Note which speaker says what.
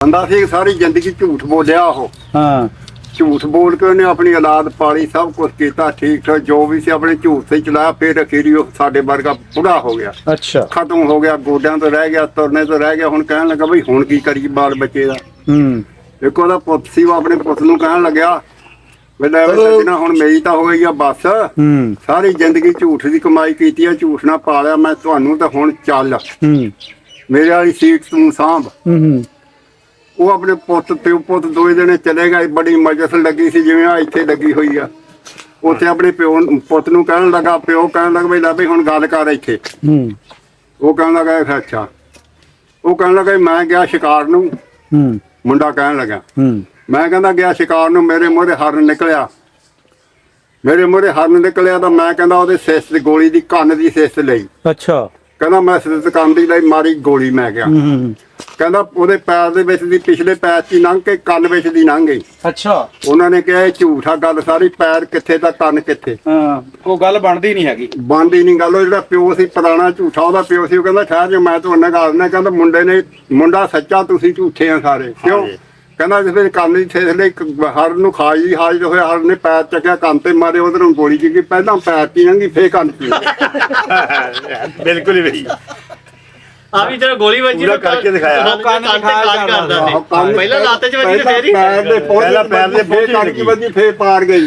Speaker 1: ਬੰਦਾ ਸੀ ਸਾਰੀ ਜ਼ਿੰਦਗੀ ਝੂਠ ਬੋਲਿਆ ਉਹ।
Speaker 2: ਹਾਂ
Speaker 1: ਝੂਠ ਬੋਲ ਕੇ ਉਹਨੇ ਆਪਣੀ ਔਲਾਦ ਪਾਲੀ, ਸਭ ਕੁਝ ਕੀਤਾ ਠੀਕ ਠਾਕ ਜੋ ਵੀ ਸੀ ਆਪਣੇ ਝੂਠ ਤੇ ਚਲਾਇਆ। ਫਿਰ ਅਖੀਰੀ ਉਹ ਸਾਡੇ ਵਰਗਾ ਬੁੜਾ ਹੋ ਗਿਆ,
Speaker 2: ਅੱਛਾ
Speaker 1: ਖਤਮ ਹੋ ਗਿਆ, ਗੋਡਿਆਂ ਤੋਂ ਰਹਿ ਗਿਆ, ਤੁਰਨੇ ਤੋਂ ਰਹਿ ਗਿਆ। ਹੁਣ ਕਹਿਣ ਲੱਗਾ ਬਈ ਹੁਣ ਕੀ ਕਰੀਏ ਬਾਲ ਬੱਚੇ ਦਾ। ਇੱਕ ਉਹਦਾ ਪੁੱਤ ਸੀ, ਉਹ ਆਪਣੇ ਪੁੱਤ ਨੂੰ ਕਹਿਣ ਲੱਗਿਆ ਵੇਲੇ ਸੱਜਣਾ ਹੁਣ ਮੇਰੀ ਤਾਂ ਹੋ ਗਈ ਆ ਬਸ। ਸਾਰੀ ਜ਼ਿੰਦਗੀ ਝੂਠ ਦੀ ਕਮਾਈ ਕੀਤੀ ਆ, ਝੂਠ ਨਾਲ ਪਾਲਿਆ ਮੈਂ ਤੁਹਾਨੂੰ, ਤਾਂ ਹੁਣ ਚੱਲ ਮੇਰੇ ਵਾਲੀ ਸੀਟ ਤੂੰ ਸਾਂਭ। ਉਹ ਆਪਣੇ ਪੁੱਤ ਪਿਓ ਪੁੱਤ ਦੋਵੇਂ ਜਣੇ ਚਲੇ ਗਏ। ਬੜੀ ਮਜਲਿਸ ਲੱਗੀ ਸੀ ਜਿਵੇਂ ਆ ਇੱਥੇ ਲੱਗੀ ਹੋਈ ਆ। ਉੱਥੇ ਆਪਣੇ ਪਿਓ ਪੁੱਤ ਨੂੰ ਕਹਿਣ ਲੱਗਾ, ਪਿਓ ਕਹਿਣ ਲੱਗਾ ਬਈ ਲੈ ਬਈ ਹੁਣ ਗੱਲ ਕਰ ਇੱਥੇ। ਉਹ ਕਹਿਣ ਲੱਗਾ ਅੱਛਾ। ਉਹ ਕਹਿਣ ਲੱਗਾ ਮੈਂ ਗਿਆ ਸ਼ਿਕਾਰ ਨੂੰ। ਮੁੰਡਾ ਕਹਿਣ ਲੱਗਾ ਮੈਂ ਕਹਿੰਦਾ ਗਿਆ ਸ਼ਿਕਾਰ ਨੂੰ, ਮੇਰੇ ਮੂਹਰੇ ਹਰਨ ਨਿਕਲਿਆ। ਮੇਰੇ ਮੂਹਰੇ ਹਰਨ ਨਿਕਲਿਆ ਤਾਂ ਮੈਂ ਕਹਿੰਦਾ ਉਹਦੇ ਸਿਸ ਦੀ ਗੋਲੀ ਦੀ ਕੰਨ ਦੀ ਸਿਸ ਲਈ।
Speaker 2: ਅੱਛਾ
Speaker 1: ਕਹਿੰਦਾ ਮੈਂ ਸਿਸ ਕੰਨ ਦੀ ਲਈ ਮਾਰੀ ਗੋਲੀ। ਮੈਂ ਗਿਆ ਕਹਿੰਦਾ ਉਹਦੇ ਪੈਰ ਦੇ ਵਿੱਚ ਦੀ ਪਿਛਲੇ ਪੈਰ 'ਚ ਹੀ ਲੰਘ ਕੇ ਕੰਨ ਵਿੱਚ ਦੀ ਲੰਘ ਗਈ।
Speaker 2: ਅੱਛਾ
Speaker 1: ਉਹਨਾਂ ਨੇ ਕਿਹਾ ਇਹ ਝੂਠਾ ਗੱਲ ਸਾਰੀ, ਪੈਰ ਕਿੱਥੇ ਤਾਂ ਕੰਨ ਕਿੱਥੇ।
Speaker 2: ਕੋਈ ਗੱਲ ਬਣਦੀ ਨਹੀਂ ਹੈਗੀ,
Speaker 1: ਬਣਦੀ ਨਹੀਂ ਗੱਲ। ਉਹ ਜਿਹੜਾ ਪਿਓ ਸੀ ਪੁਰਾਣਾ ਝੂਠਾ, ਉਹਦਾ ਪਿਓ ਸੀ, ਉਹ ਕਹਿੰਦਾ ਠਹਿਰ ਜਾ ਮੈਂ ਤੁਹਾਨੂੰ ਗੱਲ ਨਾ। ਕਹਿੰਦਾ ਮੁੰਡਾ ਸੱਚਾ, ਤੁਸੀਂ ਝੂਠੇ ਆ ਸਾਰੇ। ਕਿਉਂ? ਕਹਿੰਦਾ ਜਿਸ ਵੇਲੇ ਕੰਨ ਦੀ ਠੇਸ ਲਈ ਹਰ ਨੂੰ ਖਾਜੀ ਹਾਜ਼ਰ ਹੋਇਆ, ਹਰ ਨੇ ਪੈਰ ਚੱਕਿਆ ਕੰਨ ਤੇ ਮਾਰੇ, ਉਧਰੋਂ ਗੋਲੀ ਚੀਕੀ। ਪਹਿਲਾਂ ਪੈਰ ਚ ਲੰਘੀ ਫੇਰ ਕੰਨ ਚ।
Speaker 3: ਬਿਲਕੁਲ ਹੀ ਬਈ
Speaker 4: ਆ ਵੀ ਜਦੋਂ ਗੋਲੀ ਵੱਜੀ
Speaker 3: ਪੂਰਾ ਕਰਕੇ ਦਿਖਾਇਆ।
Speaker 4: ਕੰਨ ਤੇ ਕਾਜ ਕਰਦਾ ਸੀ। ਪਹਿਲਾਂ ਲੱਤ 'ਚ ਵੱਜੀ ਤੇ ਫੇਰ ਹੀ
Speaker 1: ਪੈਰ ਦੇ ਪਹੁੰਚ,
Speaker 3: ਪਹਿਲਾਂ ਪੈਰ ਦੇ
Speaker 1: ਫੇਰ ਕੰਨ 'ਚ ਵੱਜੀ, ਫੇਰ ਪਾਰ ਗਈ।